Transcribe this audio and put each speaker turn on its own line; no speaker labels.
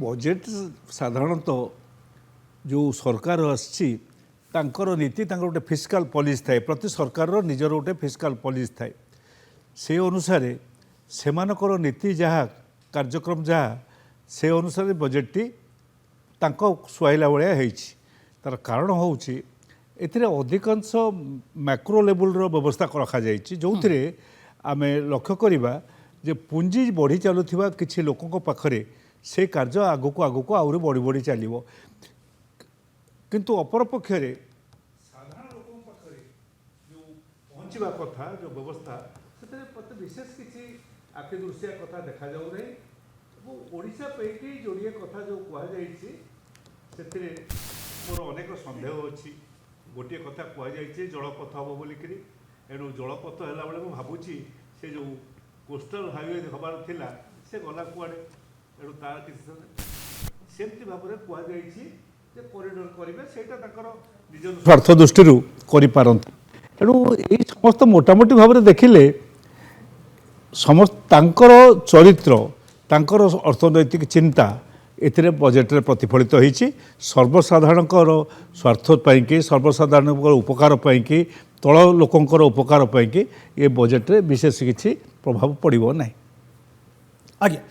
Budget साधारणतः जो सरकार आसी नीति गोटे फिस्काल पॉलिसी थाए प्रति सरकार निजर गोटे फिस्काल पॉलिसी थाए से अनुसार से नीति जहाँ कार्यक्रम जहाँ से अनुसार बजेटटी सुहाइला भाया तार कारण हूँ अधिकांश मैक्रो लेवल व्यवस्था रखा जो थे आम लक्ष्य करवा जे पुंजी बढ़ी चलुवा किसी लोकों पाखरे से कार्य आगक आगक आहरी बढ़ी बढ़ी चलो किंतु अपरपक्षे साधारण लोकों पाखरे जो पहुँचवा कथा जो व्यवस्था से विशेष किसी आखि दृश्या कथा देखा जाऊ नहीं ओडिशा पैकी जोड़िए कथा जो कहुई से मोर अनेक सन्देह अच्छी गोटे कथा कहुई जलपथ हम बोलिकी एणु जलपथ है बेले मुझे भावुची से जो कोस्टल हाईवे हबार थिला से गला कुआड़े एणु तार किसी सेमती भाव में कहुई कॉरिडोर करेंगे से निज स्वार्थ दृष्टि करें ये समस्त मोटामोटी भाव में देखिले समस्त चरित्र तांकर अर्थनैतिक चिंता एथिरे बजेट रे प्रतिफलित होईछि सर्वसाधारण स्वार्थ पाई सर्वसाधारण उपकार पाई तल लोकंकर उपकार पाई ये बजेट रे विशेष किसी प्रभाव पड़ो ना।
आज्ञा